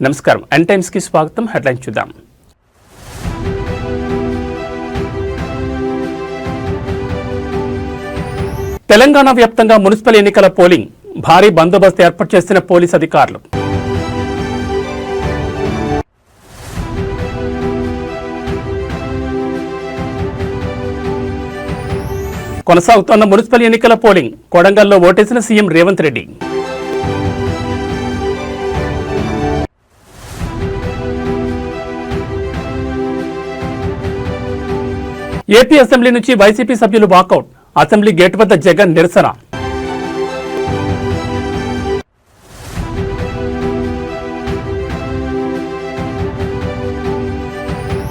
నమస్కారం. N times కి స్వాగతం. హెడ్లైన్ చూద్దాం. తెలంగాణ వ్యాప్తంగా మున్సిపల్ ఎన్నికల పోలింగ్ భారీ బందోబస్తు ఏర్పాటు చేసిన పోలీసు అధికారులు. కొనసాగుతున్న మున్సిపల్ ఎన్నికల పోలింగ్ కొడంగల్లో ఓటేసిన CM Revanth Reddy. AP assembly నుంచి వైసీపీ సభ్యులు వాకౌట్. అసెంబ్లీ గేట్ వద్ద జగన్ నిరసన.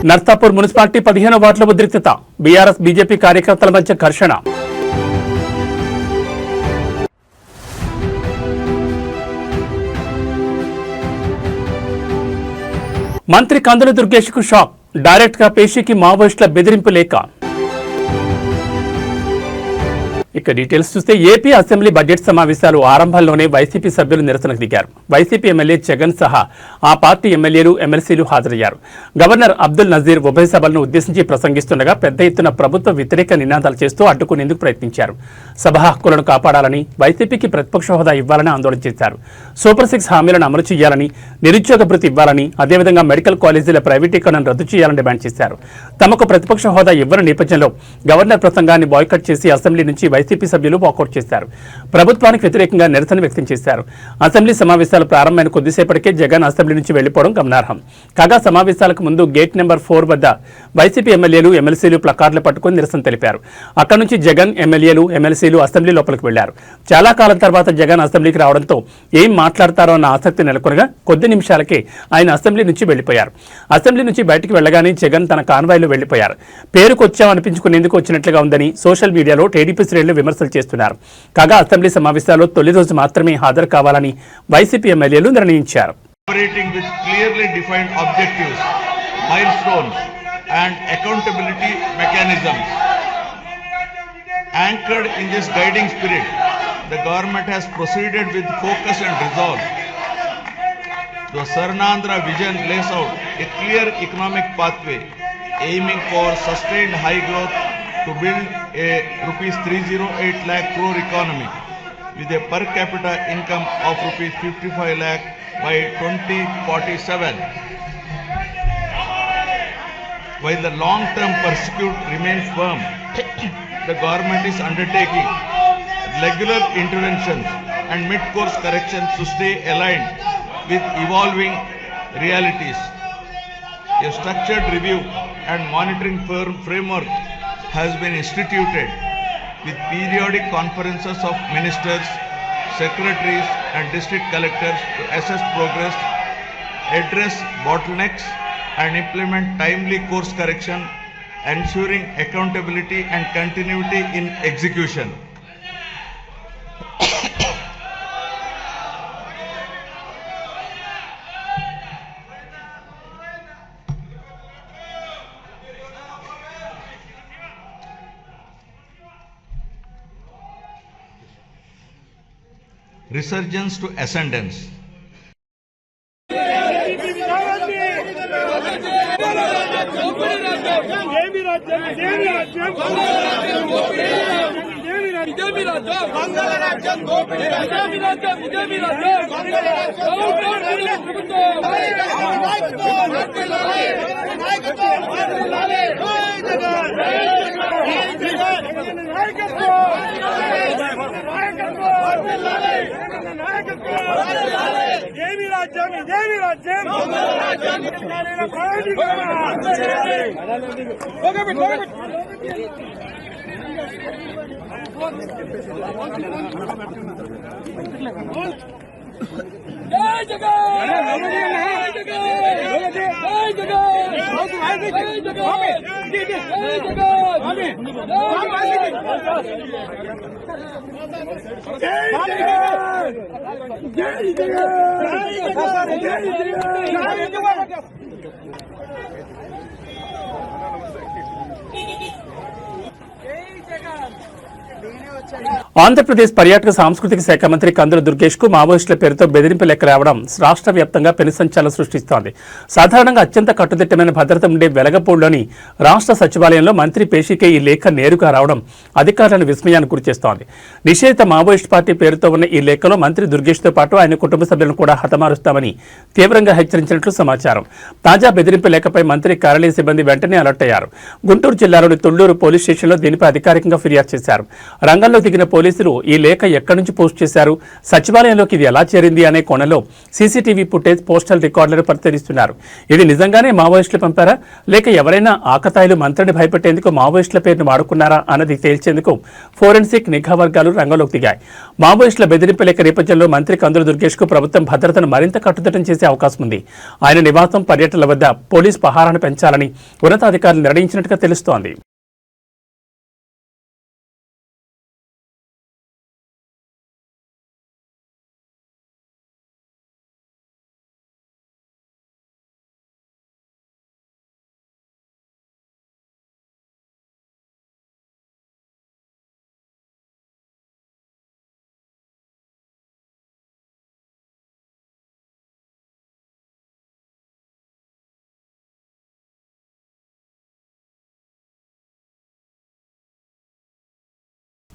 నర్సాపూర్ మున్సిపాలిటీ 15వ వార్డుల ఉద్రిక్తత. బీఆర్ఎస్ బీజేపీ కార్యకర్తల మధ్య ఘర్షణ. మంత్రి కందుల దుర్గేష్ కు షాక్. డైరెక్ట్ గా పేషీకి మావోయిస్టుల బెదిరింపు లేఖ. ఇక డీటెయిల్స్ చూస్తే ఏపీ అసెంబ్లీ బడ్జెట్ సమావేశాలు ఆరంభంలోనే వైసీపీ సభ్యులు నిరసనకు దిగారు. వైసీపీ ఎమ్మెల్యే జగన్ సహా ఆ పార్టీ ఎమ్మెల్యేలు ఎమ్మెల్సీలు హాజరయ్యారు. గవర్నర్ అబ్దుల్ నజీర్ ఉభయ సభలను ఉద్దేశించి ప్రసంగిస్తుండగా పెద్ద ఎత్తున ప్రభుత్వ వ్యతిరేక నినాదాలు చేస్తూ అడ్డుకునేందుకు ప్రయత్నించారు. సభ హక్కులను కాపాడాలని, వైసీపీకి ప్రతిపక్ష హోదా ఇవ్వాలని ఆందోళన చేశారు. సూపర్ 6 హామీలను అమలు చేయాలని, నిరుద్యోగ భృతి ఇవ్వాలని, అదేవిధంగా మెడికల్ కాలేజీల ప్రైవేటీకరణను రద్దు చేయాలని డిమాండ్ చేశారు. తమకు ప్రతిపక్ష హోదా ఇవ్వని నేపథ్యంలో గవర్నర్ ప్రసంగాన్ని బాయ్కట్ చేసి అసెంబ్లీ నుంచి వైసీపీ సభ్యులు వాకౌట్ చేశారు. ప్రభుత్వానికి వ్యతిరేకంగా నిరసన వ్యక్తం చేశారు. అసెంబ్లీ సమావేశాలు ప్రారంభమైన కొద్దిసేపటికే జగన్ అసెంబ్లీ నుంచి వెళ్లిపోవడం గమనార్హం. కాగా సమావేశాలకు ముందు గేట్ నెంబర్ 4 వద్ద వైసీపీ ఎమ్మెల్యేలు ఎమ్మెల్సీలు ప్లకార్డులు పట్టుకుని నిరసన తెలిపారు. అక్కడి నుంచి జగన్ ఎమ్మెల్యేలు ఎమ్మెల్సీలు అసెంబ్లీ లోపలికి వెళ్లారు. చాలా కాలం తర్వాత జగన్ అసెంబ్లీకి రావడంతో ఏం మాట్లాడతారో అన్న ఆసక్తి నెలకొనగా కొద్ది నిమిషాలకే ఆయన అసెంబ్లీ నుంచి వెళ్లిపోయారు. అసెంబ్లీ నుంచి బయటికి వెళ్లగానే జగన్ తన కాన్వాయ్లో వెళ్లిపోయారు. పేరుకొచ్చామనిపించుకునేందుకు వచ్చినట్లుగా ఉందని సోషల్ మీడియాలో టీడీపీ శ్రేణులు విమర్శలు చేస్తున్నారు. కాగా అసెంబ్లీ సమావేశాల్లో తొలి రోజు మాత్రమే హాజరు కావాలని వైసీపీ ఎమ్మెల్యేలు నిర్ణయించారు. Anchored in this guiding spirit, the government has proceeded with focus and resolve. The Swarnandhra vision lays out a clear economic pathway aiming for sustained high growth to build a rupees 308 lakh crore economy with a per capita income of rupees 55 lakh by 2047. While the long-term pursuit remains firm, the government is undertaking regular interventions and mid-course corrections to stay aligned with evolving realities. A structured review and monitoring framework has been instituted with periodic conferences of ministers, secretaries and district collectors to assess progress, address bottlenecks and implement timely course correction, ensuring accountability and continuity in execution. Resurgence to ascendance. Andhra Pradesh పర్యాటక సాంస్కృతిక శాఖ మంత్రి కందుల దుర్గేష్ కు మావోయిస్టుల పేరుతో బెదిరింపు లెక్క రావడం రాష్ట్ర వ్యాప్తంగా పెనుసంచలనం సృష్టిస్తోంది. సాధారణంగా అత్యంత కట్టుదిట్టమైన భద్రత ఉండే వెలగపూడిలోని రాష్ట్ర సచివాలయంలో మంత్రి పేషికే ఈ లేఖ నేరుగా రావడం అధికారులను విస్మయానికి గురిచేస్తోంది. నిషేధిత మావోయిస్ట్ పార్టీ పేరుతో ఉన్న ఈ లేఖలో మంత్రి దుర్గేష్తో పాటు ఆయన కుటుంబ సభ్యులను కూడా హతమారుస్తామని తీవ్రంగా హెచ్చరించినట్లు సమాచారం. తాజా బెదిరింపు లేఖపై మంత్రి కార్యాలయ సిబ్బంది వెంటనే అలర్ట్ అయ్యారు. గుంటూరు జిల్లాలోని తుళ్లూరు పోలీస్ స్టేషన్లో దీనిపై అధికారికంగా ఫిర్యాదు చేశారు. రంగంలో దిగిన పోలీసులు ఈ లేఖ ఎక్కడి నుంచి పోస్ట్ చేశారు, సచివాలయంలోకి ఇది ఎలా చేరింది అనే కోణంలో సీసీటీవీ ఫుటేజ్, పోస్టల్ రికార్డులను పరిశీలిస్తున్నారు. ఇది నిజంగానే మావోయిస్టులు పంపారా, లేక ఎవరైనా ఆకతాయిలు మంత్రిని భయపెట్టేందుకు మావోయిస్టుల పేరును వాడుకున్నారా అన్నది తేల్చేందుకు ఫోరెన్సిక్ నిఘా వర్గాలు రంగంలోకి దిగాయి. మావోయిస్టుల బెదిరింపు లేఖ నేపథ్యంలో మంత్రి కందుల దుర్గేష్ కు ప్రభుత్వం భద్రతను మరింత కట్టుదిట్టం చేసే అవకాశం ఉంది. ఆయన నివాసం, పర్యటనల వద్ద పోలీస్ పహారాను పెంచాలని ఉన్నతాధికారులు నిర్ణయించినట్టుగా తెలుస్తోంది.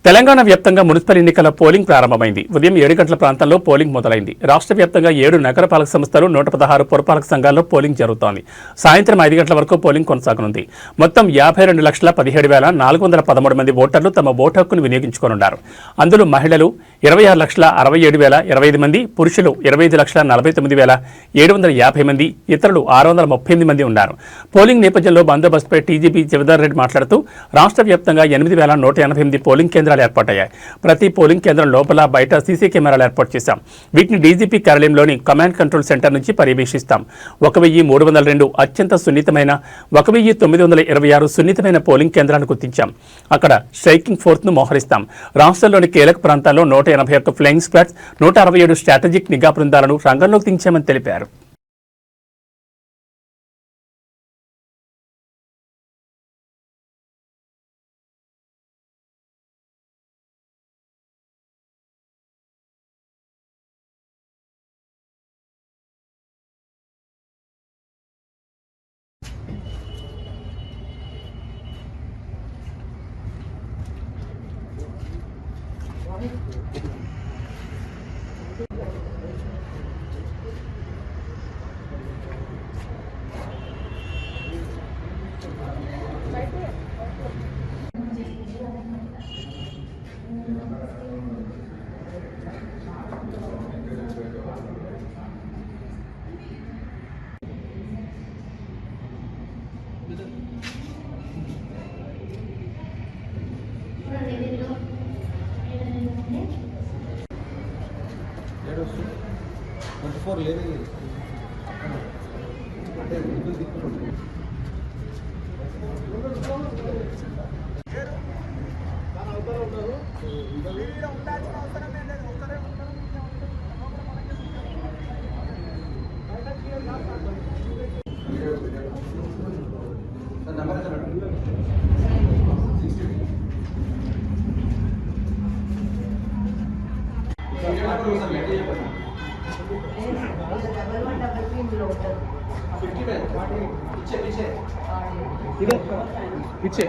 తెలంగాణ వ్యాప్తంగా మున్సిపల్ ఎన్నికల పోలింగ్ ప్రారంభమైంది. ఉదయం 7 గంటల ప్రాంతంలో పోలింగ్ మొదలైంది. రాష్ట్ర వ్యాప్తంగా 7 నగరపాలక సంస్థలు, 116 పురపాలక సంఘాల్లో పోలింగ్ జరుగుతోంది. సాయంత్రం 5 గంటల వరకు పోలింగ్ కొనసాగనుంది. మొత్తం 52,17,413 మంది ఓటర్లు తమ ఓటు హక్కును వినియోగించుకోనున్నారు. అందులో మహిళలు 26,67,025 మంది, పురుషులు 25,49,750 మంది, ఇతరులు 638 మంది ఉన్నారు. పోలింగ్ నేపథ్యంలో బందోబస్తుపై టీజీపీ జవదార్ రెడ్డి మాట్లాడుతూ రాష్ట్ర వ్యాప్తంగా 8,188 పోలింగ్ కేంద్రాలు ఏర్పాటయ్యాయి. ప్రతి పోలింగ్ కేంద్రం లోపల, బయట సీసీ కెమెరాలు ఏర్పాటు చేశాం. వీటిని డీజీపీ కార్యాలయంలోని కమాండ్ కంట్రోల్ సెంటర్ నుంచి పర్యవేక్షిస్తాం. 1,302 అత్యంత సున్నితమైన, 1,926 సున్నితమైన పోలింగ్ కేంద్రాలను గుర్తించాం. అక్కడ స్ట్రైకింగ్ ఫోర్స్ను మోహరిస్తాం. రాష్ట్రంలోని కీలక ప్రాంతాల్లో 181 ఫ్లయింగ్ స్క్వాడ్స్, 167 స్ట్రాటజిక్ నిఘా బృందాలను రంగంలోకి దించామని తెలిపారు. पीछे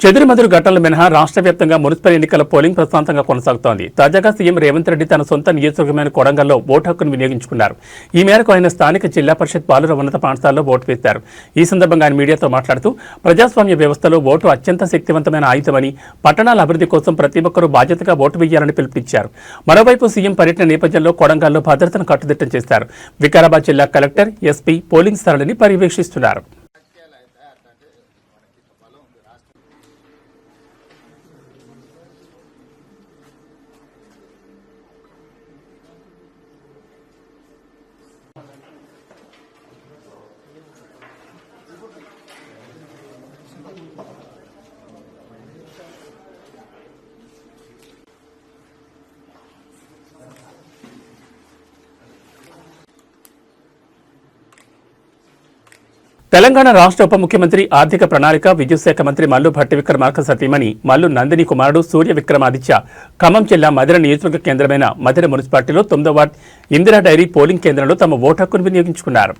చెదురుమదురు ఘటనలు మినహా రాష్ట్ర వ్యాప్తంగా మున్సిపల్ ఎన్నికల పోలింగ్ ప్రశాంతంగా కొనసాగుతోంది. తాజాగా సీఎం రేవంత్ రెడ్డి తన సొంత నియోజకవర్గమైన కొడంగల్లో ఓటు హక్కును వినియోగించుకున్నారు. ఈ మేరకు ఆయన స్థానిక జిల్లా పరిషత్ బాలుర ఉన్నత పాఠశాలలో ఓటు వేశారు. ఈ సందర్భంగా ఆయన మీడియాతో మాట్లాడుతూ ప్రజాస్వామ్య వ్యవస్థలో ఓటు అత్యంత శక్తివంతమైన ఆయుధమని, పట్టణాల అభివృద్ధి కోసం ప్రతి ఒక్కరూ బాధ్యతగా ఓటు వేయాలని పిలుపునిచ్చారు. మరోవైపు సీఎం పర్యటన నేపథ్యంలో కొడంగల్లో భద్రతను కట్టుదిట్టం చేశారు. వికారాబాద్ జిల్లా కలెక్టర్, ఎస్పీ పోలింగ్ స్థలాన్ని పర్యవేక్షిస్తున్నారు. తెలంగాణ రాష్ట్ర ఉప ముఖ్యమంత్రి ఆర్థిక ప్రణాళిక విద్యుత్ శాఖ మంత్రి మల్లు భట్టి విక్రమార్క సతీమణి మల్లు నందిని కుమారుడు సూర్య విక్రమాదిత్య ఖమ్మం జిల్లా మధిర నియోజకవర్గ కేంద్రమైన మధిర మున్సిపాలిటీలో 9వ వార్డ్ ఇందిరా డైరీ పోలింగ్ కేంద్రంలో తమ ఓటు హక్కును వినియోగించుకున్నారు.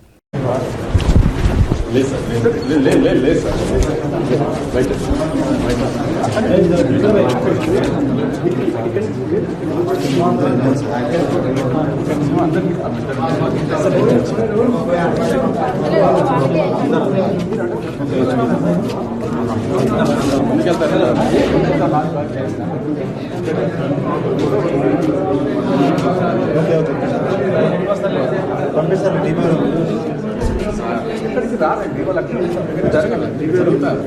ఇక్కడికి రారండి వాళ్ళు అక్కడ జరగండి జరుగుతారు.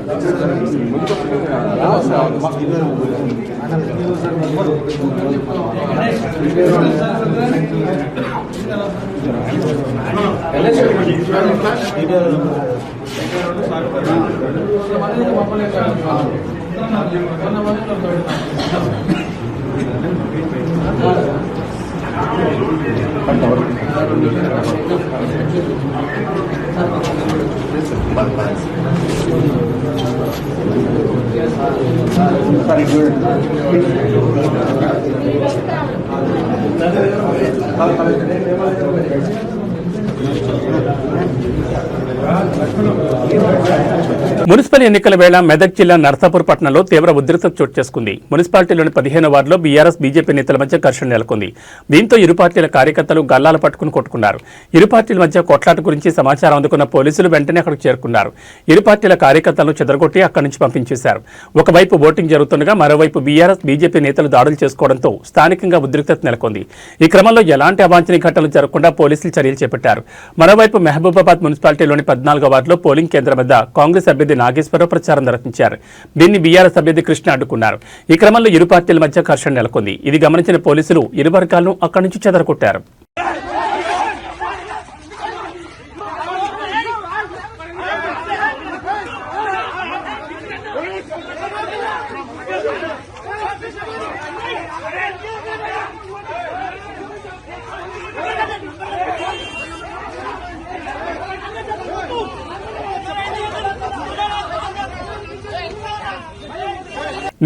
మున్సిపల్ ఎన్నికల వేళ మెదక్ జిల్లా నర్సాపూర్ పట్టణంలో తీవ్ర ఉద్రిక్తత చోటు చేసుకుంది. మున్సిపాలిటీలోని 15వ వార్డులో బీఆర్ఎస్ బీజేపీ నేతల మధ్య ఘర్షణ నెలకొంది. దీంతో ఇరు పార్టీల కార్యకర్తలు గల్లాలు పట్టుకుని కొట్టుకున్నారు. ఇరు పార్టీల మధ్య కొట్లాట గురించి సమాచారం అందుకున్న పోలీసులు వెంటనే అక్కడికి చేరుకున్నారు. ఇరు పార్టీల కార్యకర్తలను చెదరగొట్టి అక్కడి నుంచి పంపించేశారు. ఒకవైపు ఓటింగ్ జరుగుతుండగా మరోవైపు బీఆర్ఎస్ బీజేపీ నేతలు దాడులు చేసుకోవడంతో స్థానికంగా ఉద్రిక్తత నెలకొంది. ఈ క్రమంలో ఎలాంటి అవాంఛనీయ ఘటనలు జరగకుండా పోలీసులు చర్యలు చేపట్టారు. మరోవైపు మహబూబాబాద్ మున్సిపాలిటీలోని 14వ వార్డులో పోలింగ్ కేంద్రం వద్ద కాంగ్రెస్ అభ్యర్థి నాగేశ్వరరావు ప్రచారం నిర్వహించారు. దీన్ని బీఆర్ఎస్ అభ్యర్థి కృష్ణ అడ్డుకున్నారు. ఈ క్రమంలో ఇరు పార్టీల మధ్య ఘర్షణ నెలకొంది. ఇది గమనించిన పోలీసులు ఇరు వర్గాలను అక్కడి నుంచి చెదరగొట్టారు.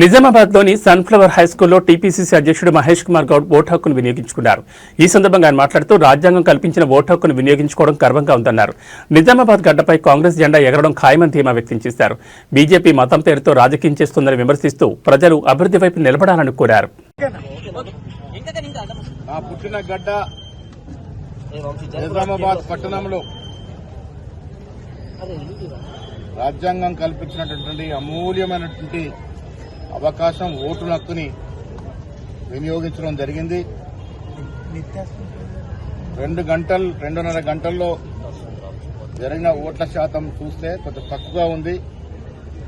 నిజామాబాద్లోని సన్ఫ్లవర్ హైస్కూల్లో టీపీసీసీ అధ్యక్షుడు మహేష్ కుమార్ గౌడ్ ఓటు హక్కును వినియోగించుకున్నారు. ఈ సందర్భంగా ఆయన మాట్లాడుతూ రాజ్యాంగం కల్పించిన ఓటు హక్కును వినియోగించుకోవడం గర్వంగా ఉందన్నారు. నిజామాబాద్ గడ్డపై కాంగ్రెస్ జెండా ఎగరడం ఖాయమని ధీమా వ్యక్తం చేశారు. బీజేపీ మతం పేరుతో రాజకీయం చేస్తుందని విమర్శిస్తూ ప్రజలు అభివృద్ధి వైపు నిలబడాలని కోరారు. నిజామాబాద్ పట్టణంలో రాజ్యాంగం కల్పించినటువంటి అమూల్యమైనటువంటి అవకాశం ఓటు హక్కుని వినియోగించడం జరిగింది. 2.5 గంటల్లో జరిగిన ఓట్ల శాతం చూస్తే కొంచెం తక్కువగా ఉంది.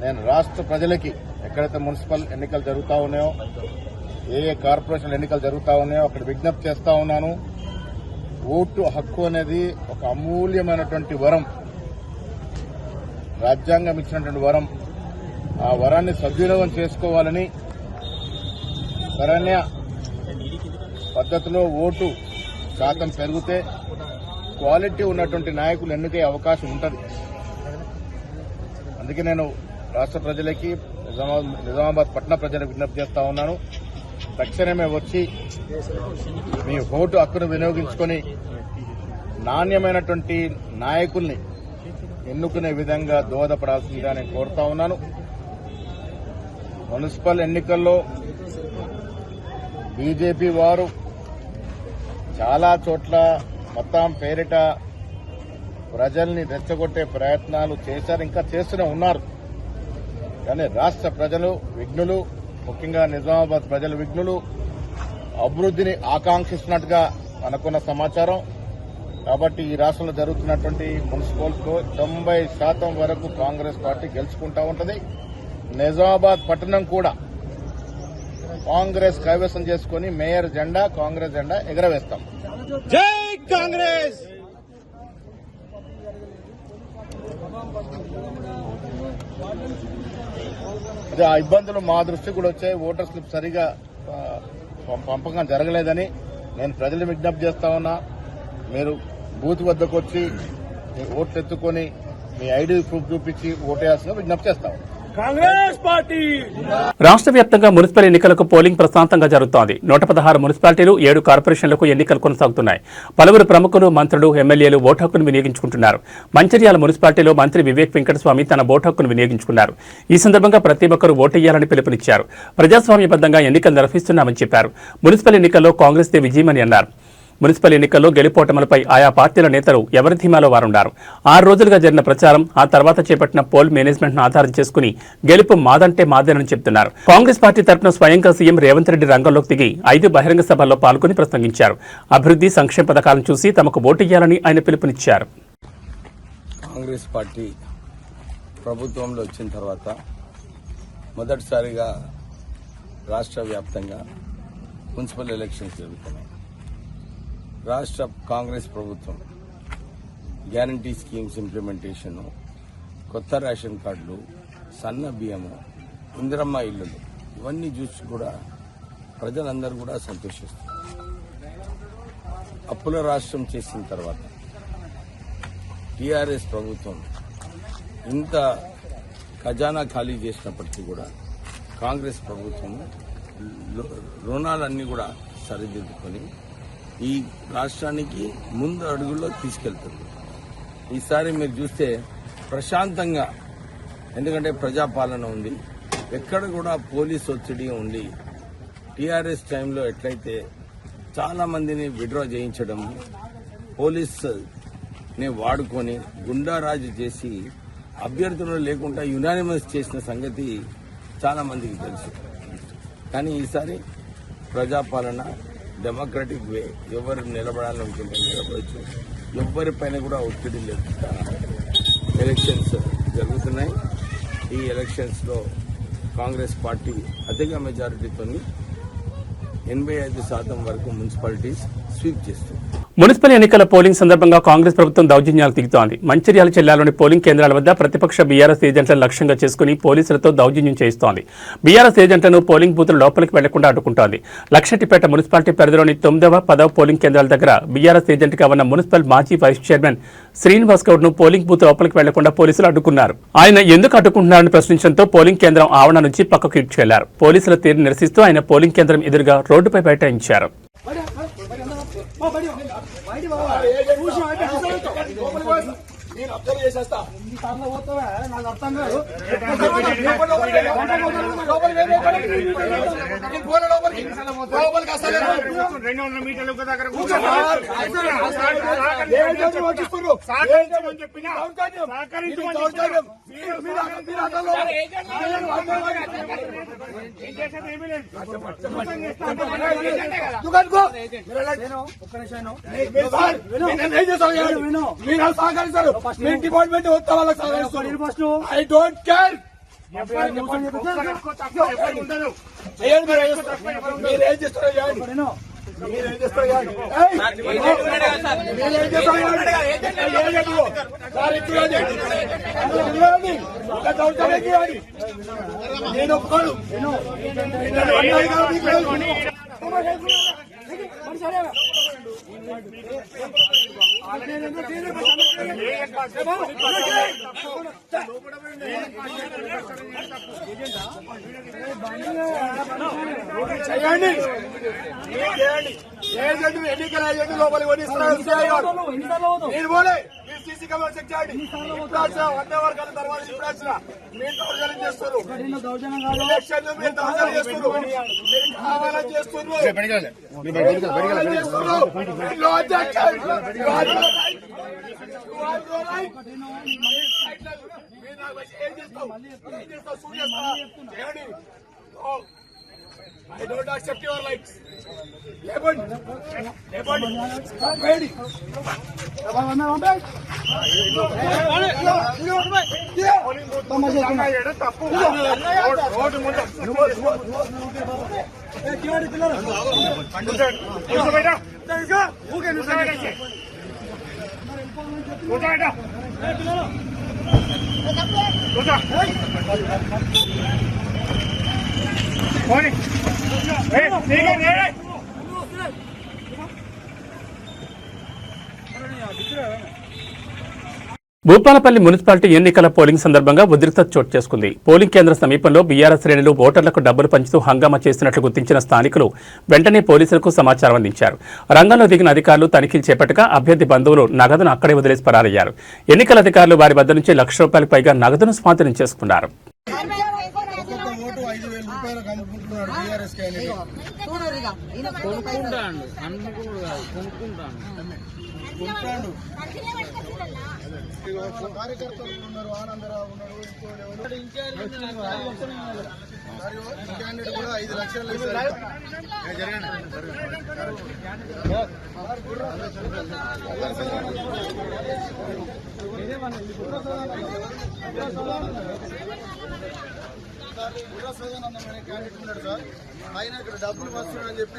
నేను రాష్ట్ర ప్రజలకి ఎక్కడైతే మున్సిపల్ ఎన్నికలు జరుగుతూ ఉన్నాయో, ఏ కార్పొరేషన్ ఎన్నికలు జరుగుతూ ఉన్నాయో అక్కడ విజ్ఞప్తి చేస్తా ఉన్నాను. ఓటు హక్కు అనేది ఒక అమూల్యమైనటువంటి వరం, రాజ్యాంగం ఇచ్చినటువంటి వరం. ఆ వరాన్ని సద్వినియోగం చేసుకోవాలని, సరైన పద్ధతిలో ఓటు శాతం పెరిగితే క్వాలిటీ ఉన్నటువంటి నాయకులు ఎన్నికే అవకాశం ఉంటుంది. అందుకే నేను రాష్ట్ర ప్రజలకి, నిజామాబాద్ పట్టణ ప్రజలకు విజ్ఞప్తి చేస్తా ఉన్నాను. తక్షణమే వచ్చి మీ ఓటు హక్కును వినియోగించుకొని నాణ్యమైనటువంటి నాయకుల్ని ఎన్నుకునే విధంగా దోహదపడాల్సిందిగా నేను కోరుతా ఉన్నాను. మున్సిపల్ ఎన్నికల్లో బీజేపీ వారు చాలా చోట్ల మతం పేరిట ప్రజల్ని రెచ్చగొట్టే ప్రయత్నాలు చేశారు, ఇంకా చేస్తూనే ఉన్నారు. కానీ రాష్ట్ర ప్రజలు విఘ్నులు, ముఖ్యంగా నిజామాబాద్ ప్రజల విఘ్నులు అభివృద్ధిని ఆకాంక్షిస్తున్నట్టుగా మనకున్న సమాచారం. కాబట్టి ఈ రాష్ట్రంలో జరుగుతున్నటువంటి మున్సిపల్స్లో 90% వరకు కాంగ్రెస్ పార్టీ గెలుచుకుంటా ఉంటుంది. నిజామాబాద్ పట్టణం కూడా కాంగ్రెస్ కైవసం చేసుకుని మేయర్ జెండా, కాంగ్రెస్ జెండా ఎగరవేస్తాం. జై కాంగ్రెస్. అదే ఆ ఇబ్బందులు మా దృష్టికి కూడా వచ్చాయి. ఓటర్ స్లిప్ సరిగా పంపకం జరగలేదని నేను ప్రజలు విజ్ఞప్తి చేస్తా ఉన్నా. మీరు బూత్ వద్దకు వచ్చి ఓట్లు ఎత్తుకొని మీ ఐడి ప్రూఫ్ చూపించి ఓటేయాల్సిన విజ్ఞప్తి చేస్తాం. कांग्रेस पार्टी రాష్ట్ర వ్యాప్తంగా మున్సిపల్ ఎన్నికలకు పోలింగ్ ప్రశాంతంగా జరుగుతోంది. 116 మున్సిపాలిటీలు 7 కార్పొరేషన్లకు ఎన్నికలు కొనసాగుతున్నాయి. పలువురు ప్రముఖులు, మంత్రులు, ఎమ్మెల్యేలు ఓటు హక్కును వినియోగించుకుంటున్నారు. మంచిర్యాల మున్సిపాలిటీలో మంత్రి వివేక్ వెంకటస్వామి తన ఓటు హక్కును వినియోగించుకున్నారు. ఈ సందర్భంగా ప్రతి ఒక్కరూ ఓటేయాలని పిలుపునిచ్చారు. ప్రజాస్వామ్యబద్ధంగా ఎన్నికలు నిర్వహిస్తున్నామని చెప్పారు. మున్సిపల్ ఎన్నికల్లో కాంగ్రెస్దే విజయమని అన్నారు. మున్సిపల్ ఎన్నికల్లో గెలుపోటములపై ఆయా పార్టీల నేతలు ఎవరి ధీమాలో వారున్నారు. 6 రోజులుగా జరిగిన ప్రచారం, ఆ తర్వాత చేపట్టిన పోల్ మేనేజ్మెంట్ ను ఆధారం చేసుకుని గెలుపు మాదంటే మాదేనని చెబుతున్నారు. కాంగ్రెస్ పార్టీ తరఫున స్వయంగా సీఎం రేవంత్ రెడ్డి రంగంలోకి దిగి 5 బహిరంగ సభల్లో పాల్గొని ప్రసంగించారు. అభివృద్ధి, సంక్షేమ పథకాలను చూసి తమకు ఓటేయాలని ఆయన పిలుపునిచ్చారు. కాంగ్రెస్ పార్టీ ప్రభుత్వంలో వచ్చిన తర్వాత మొదటిసారిగా రాష్ట్ర వ్యాప్తంగా మున్సిపల్ ఎలక్షన్స్ జరుగుతున్నాయి. రాష్ట్ర కాంగ్రెస్ ప్రభుత్వం గ్యారంటీ స్కీమ్స్ ఇంప్లిమెంటేషన్, కొత్త రేషన్ కార్డులు, సన్న బియ్యము, ఇందిరమ్మ ఇళ్లు ఇవన్నీ చూసి కూడా ప్రజలందరూ కూడా సంతోషిస్తారు. అప్పుల రాష్ట్రం చేసిన తర్వాత టీఆర్ఎస్ ప్రభుత్వం ఇంత ఖజానా ఖాళీ చేసినప్పటికీ కూడా కాంగ్రెస్ ప్రభుత్వం రుణాలన్నీ కూడా సరిదిద్దుకొని ఈ రాష్ట్రానికి ముందు అడుగుల్లో తీసుకెళ్తుంది. ఈసారి మీరు చూస్తే ప్రశాంతంగా, ఎందుకంటే ప్రజాపాలన ఉంది, ఎక్కడ కూడా పోలీస్ ఒత్తిడి ఉండి టీఆర్ఎస్ టైంలో ఎట్లయితే చాలా మందిని విడ్రా చేయించడం, పోలీస్ని వాడుకొని గుండారాజు చేసి అభ్యర్థులు లేకుండా యునానిమస్ చేసిన సంగతి చాలా మందికి తెలుసు. కానీ ఈసారి ప్రజాపాలన డెమోక్రటిక్ వే, ఎవరు నిలబడాలనుకుంటే నిలబడచ్చు, ఎవరిపైన కూడా ఒత్తిడి లేకుండా ఎలక్షన్స్ జరుగుతున్నాయి. ఈ ఎలక్షన్స్లో కాంగ్రెస్ పార్టీ అధిక మెజారిటీతో 85% వరకు మున్సిపాలిటీస్ స్వీప్ చేస్తుంది. మున్సిపల్ ఎన్నికల పోలింగ్ సందర్భంగా కాంగ్రెస్ ప్రభుత్వం దౌర్జన్యాలు దిగుతోంది. మంచిర్యాల జిల్లాలోని పోలింగ్ కేంద్రాల వద్ద ప్రతిపక్ష బీఆర్ఎస్ ఏజెంట్లను లక్ష్యంగా చేసుకుని పోలీసులతో దౌర్జన్యం చేస్తోంది. బీఆర్ఎస్ ఏజెంట్లను పోలింగ్ బూతుల లోపలికి వెళ్లకుండా అడ్డుకుంటోంది. లక్షెట్టిపేట మున్సిపాలిటీ పరిధిలోని 9వ, 10వ పోలింగ్ కేంద్రాల దగ్గర బీఆర్ఎస్ ఏజెంట్గా ఉన్న మున్సిపల్ మాజీ వైస్ చైర్మన్ శ్రీనివాస్ గౌడ్ ను పోలింగ్ బూత్ లోపలికి వెళ్లకుండా పోలీసులు అడ్డుకున్నారు. ఆయన ఎందుకు అడ్డుకుంటున్నారని ప్రశ్నించడంతో పోలింగ్ కేంద్రం ఆవరణ నుంచి పక్కకు ఇడ్చుకెళ్లారు. పోలీసుల తీరును నిరసిస్తూ ఆయన పోలింగ్ కేంద్రం ఎదురుగా రోడ్డుపై బైఠాయించారు. నేను అబ్జర్వ్ చేసేస్తా. నాకు అర్థం కాదు. 200 మీటర్ల దగ్గర సహకరిస్తారు. మీరు డిపార్ట్మెంట్ వస్తా వాళ్ళకి సహకరిస్తారు. I don't care. మీరేం చేస్తారో మీరేం చేస్తారు నేను ఒప్పుకోను. చేయండి, ఏజెంట్ ఎన్నికల ఏజెంట్ లోపలికి వదిలిస్తున్నారు. నేను పోలే, మీరు సీసీ కెమెరా చెక్ చేయండి. ఇప్పుడు వచ్చిన 100 వర్గాల తర్వాత ఇప్పుడు వచ్చిన మీరు దౌర్జన్యం చేస్తారు. ఎలక్షన్ మీరు దౌర్జన్యం చేస్తారు. మీరు కావాలని చేస్తున్నారు. I don't accept your likes. Bhupalpally municipality ఎన్నికల పోలింగ్ సందర్భంగా ఉద్రిక్తత చోటు చేసుకుంది. పోలింగ్ కేంద్ర సమీపంలో బీఆర్ఎస్ శ్రేణులు ఓటర్లకు డబ్బులు పంచుతూ హంగామా చేస్తున్నట్లు గుర్తించిన స్థానికులు వెంటనే పోలీసులకు సమాచారం అందించారు. రంగంలో దిగిన అధికారులు తనిఖీలు చేపట్టగా అభ్యర్థి బంధువులు నగదును అక్కడే వదిలేసి పరారయ్యారు. ఎన్నికల అధికారులు వారి వద్ద నుంచి ₹1,00,000 పైగా నగదును స్వాధీనం చేసుకున్నారు. ఆయన ఇక్కడ డబ్బులు వస్తున్నాడని చెప్పి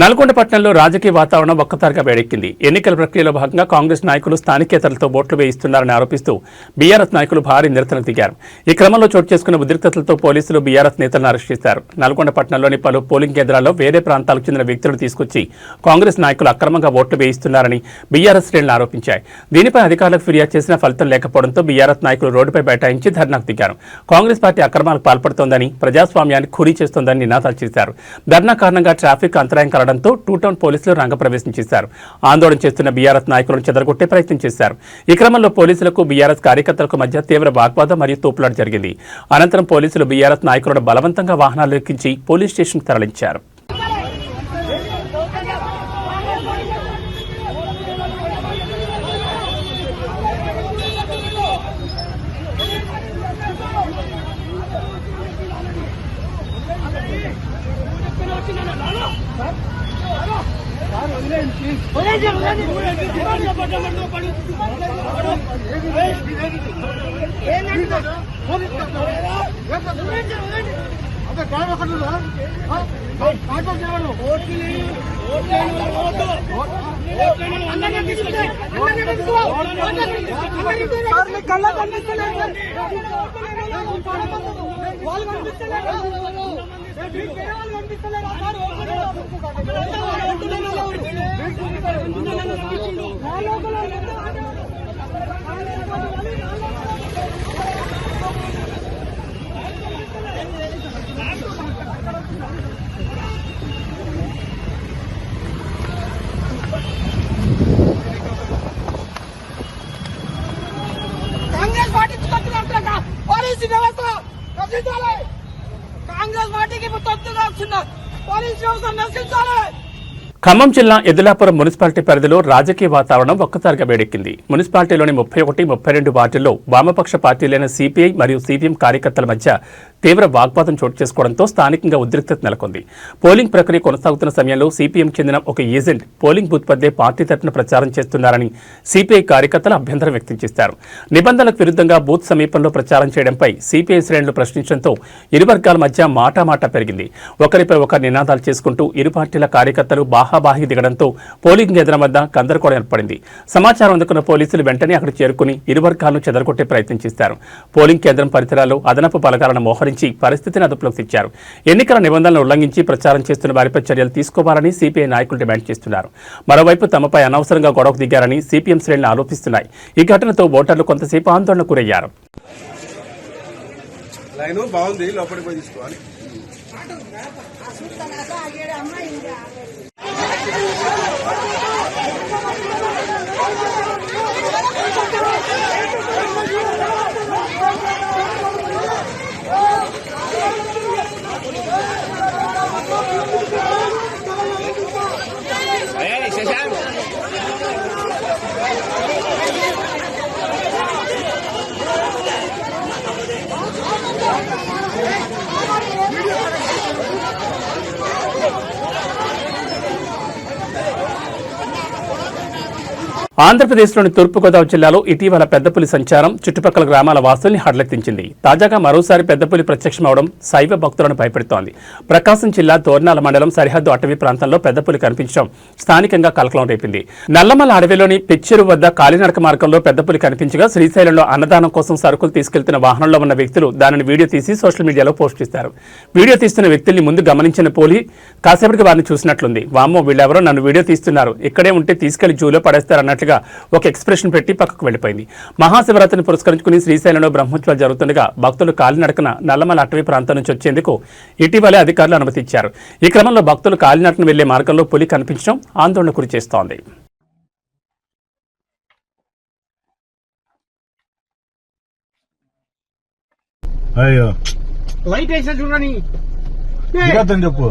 నల్గొండ పట్టణంలో రాజకీయ వాతావరణం ఒక్కసారిగా వేడెక్కింది. ఎన్నికల ప్రక్రియలో భాగంగా కాంగ్రెస్ నాయకులు స్థానికేతరులతో ఓట్లు వేయిస్తున్నారని ఆరోపిస్తూ బీఆర్ఎస్ నాయకులు భారీ నిరసనకు దిగారు. ఈ క్రమంలో చోటు చేసుకున్న ఉద్రిక్తతలతో పోలీసులు బీఆర్ఎస్ నేతలను అరెస్ట్ చేశారు. నల్గొండ పట్టణంలోని పలు పోలింగ్ కేంద్రాల్లో వేరే ప్రాంతాలకు చెందిన వ్యక్తులను తీసుకొచ్చి కాంగ్రెస్ నాయకులు అక్రమంగా ఓట్లు వేయిస్తున్నారని బీఆర్ఎస్ శ్రేణులు ఆరోపించాయి. దీనిపై అధికారులకు ఫిర్యాదు చేసినా ఫలితం లేకపోవడంతో బీఆర్ఎస్ నాయకులు రోడ్డుపై బైఠాయించి ధర్నాకు దిగారు. కాంగ్రెస్ పార్టీ అక్రమాలకు పాల్పడుతోందని, ప్రజాస్వామ్యాన్ని ఖూనీ చేస్తోందని నినాదాలు చేశారు. ధర్నా కారణంగా ట్రాఫిక్ అంతరాయం కలగడంతో టూటౌన్ పోలీసులు రంగప్రవేశం చేశారు. ఆందోళన చేస్తున్న బీఆర్ఎస్ నాయకులను చెదరగొట్టే ప్రయత్నం చేశారు. ఈ క్రమంలో పోలీసులకు బీఆర్ఎస్ కార్యకర్తలకు మధ్య తీవ్ర వాగ్వాదం మరియు తోపులాట జరిగింది. అనంతరం పోలీసులు బీఆర్ఎస్ నాయకులను బలవంతంగా వాహనాలు ఎక్కించి పోలీస్ స్టేషన్కు తరలించారు. కాంగ్రెస్ పార్టీకి తొత్తుగా పోలీసు వ్యవస్థ రక్షించాలి. కాంగ్రెస్ పార్టీకి తొత్తుగా వస్తున్న పోలీసు వ్యవస్థ నశించాలి. ఖమ్మం జిల్లా ఎద్దులాపురం మున్సిపాలిటీ పరిధిలో రాజకీయ వాతావరణం ఒక్కసారిగా వేడెక్కింది. మున్సిపాలిటీలోని 31, 32 వార్డుల్లో వామపక్ష పార్టీలైన సిపిఐ మరియు సిపిఎం కార్యకర్తల మధ్య తీవ్ర వాగ్వాదం చోటు చేసుకోవడంతో స్థానికంగా ఉద్రిక్తత నెలకొంది. పోలింగ్ ప్రక్రియ కొనసాగుతున్న సమయంలో సిపిఎం చెందిన ఒక ఏజెంట్ పోలింగ్ బూత్ వద్దే పార్టీ తరఫున ప్రచారం చేస్తున్నారని సిపిఐ కార్యకర్తలు అభ్యంతరం వ్యక్తం చేశారు. నిబంధనలకు విరుద్ధంగా బూత్ సమీపంలో ప్రచారం చేయడంపై సిపిఐ శ్రేణులు ప్రశ్నించడంతో ఇరు వర్గాల మధ్య మాటామాటా పెరిగింది. ఒకరిపై ఒకరు నినాదాలు చేసుకుంటూ ఇరు పార్టీల కార్యకర్తలు బాహాబాహి దిగడంతో పోలింగ్ కేంద్రం వద్ద గందరగోళం ఏర్పడింది. సమాచారం అందుకున్న పోలీసులు వెంటనే అక్కడ చేరుకుని ఇరు వర్గాలను చెదరగొట్టే ప్రయత్నం చేశారు. పోలింగ్ కేంద్రం పరిసరాల్లో అదనపు బలగాలను మోహరించి పరిస్థితిని అదుపులోకి తెచ్చారు. ఎన్నికల నిబంధనలను ఉల్లంఘించి ప్రచారం చేస్తున్న వారిపై చర్యలు తీసుకోవాలని సిపిఐ నాయకులు డిమాండ్ చేస్తున్నారు. మరోవైపు తమపై అనవసరంగా గొడవకు దిగారని సిపిఎం శ్రేణులు ఆరోపిస్తున్నాయి. ఈ ఘటనతో ఓటర్లు కొంతసేపు ఆందోళనకు గురయ్యారు. బాగుంది, లోపలికి పోయి తీసుకోవాలి. ఆంధ్రప్రదేశ్లోని తూర్పుగోదావరి జిల్లాలో ఇటీవల పెద్దపులి సంచారం చుట్టుపక్కల గ్రామాల వాసుల్ని హడలెత్తించింది. తాజాగా మరోసారి పెద్దపులి ప్రత్యక్షమవడం శైవ భక్తులను భయపెడుతోంది. ప్రకాశం జిల్లా తోర్నాల మండలం సరిహద్దు అటవీ ప్రాంతంలో పెద్దపులి కనిపించడం స్థానికంగా కలకలం రేపింది. నల్లమల అడవిలోని పిచ్చెరు వద్ద కాలినడక మార్గంలో పెద్దపులి కనిపించగా శ్రీశైలంలో అన్నదానం కోసం సరుకులు తీసుకెళ్తున్న వాహనంలో ఉన్న వ్యక్తులు దానిని వీడియో తీసి సోషల్ మీడియాలో పోస్ట్ చేశారు. వీడియో తీస్తున్న వ్యక్తుల్ని ముందు గమనించిన పోలీ కాసేపటికి వారిని చూసినట్లుంది. వామ్మో, వీళ్ళెవరో నన్ను వీడియో తీస్తున్నారు, ఇక్కడే ఉంటే తీసుకెళ్లి జూలో పడేస్తారన్నట్లుగా ఒక ఎక్స్ప్రెషన్ పెట్టి పక్కకు వెళ్లిపోయింది. మహాశివరాత్రిని పురస్కరించుకుని శ్రీశైలంలో బ్రహ్మోత్సవాలు జరుగుతుండగా భక్తులు కాలినడకన నల్లమల అటవీ ప్రాంతం నుంచి వచ్చేందుకు ఇటీవలే అధికారులు అనుమతి ఇచ్చారు. ఈ క్రమంలో భక్తులు కాలినడకన వెళ్లే మార్గంలో పులి కనిపించడం ఆందోళన గురి చేస్తోంది. అయ్యో లైట్ వేసా చూడని చెప్పు.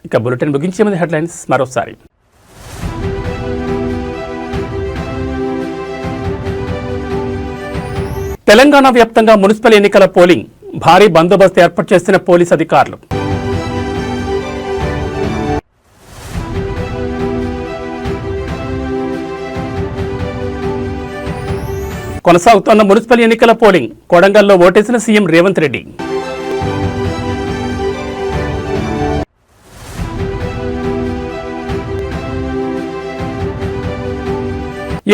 ఇక బులెటిన్ ముగించే ముందు హెడ్లైన్స్ మరోసారి. తెలంగాణ వ్యాప్తంగా మున్సిపల్ ఎన్నికల పోలింగ్, భారీ బందోబస్తు ఏర్పాటు చేసిన పోలీసు అధికారులు. కొనసాగుతోన్న మున్సిపల్ ఎన్నికల పోలింగ్, కొడంగల్లో ఓటేసిన CM Revanth Reddy.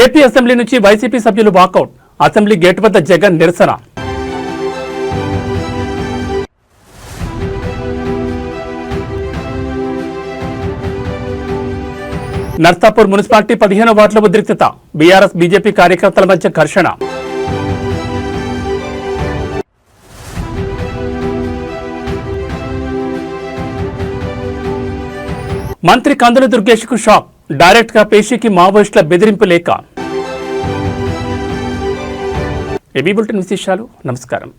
AP assembly నుంచి వైసీపీ సభ్యులు వాకౌట్, అసెంబ్లీ గేట్ వద్ద జగన్ నిరసన. నర్సాపూర్ మున్సిపాలిటీ 15వ వార్డులో ఉద్రిక్తత, బీఆర్ఎస్ బీజేపీ కార్యకర్తల మధ్య ఘర్షణ. మంత్రి కందుల దుర్గేష్ కు షాక్, డైరెక్ట్ గా పేషీకి మావోయిస్టుల బెదిరింపు లేఖ. ఏబీ బులెటిన్ విశేషాలు. నమస్కారం.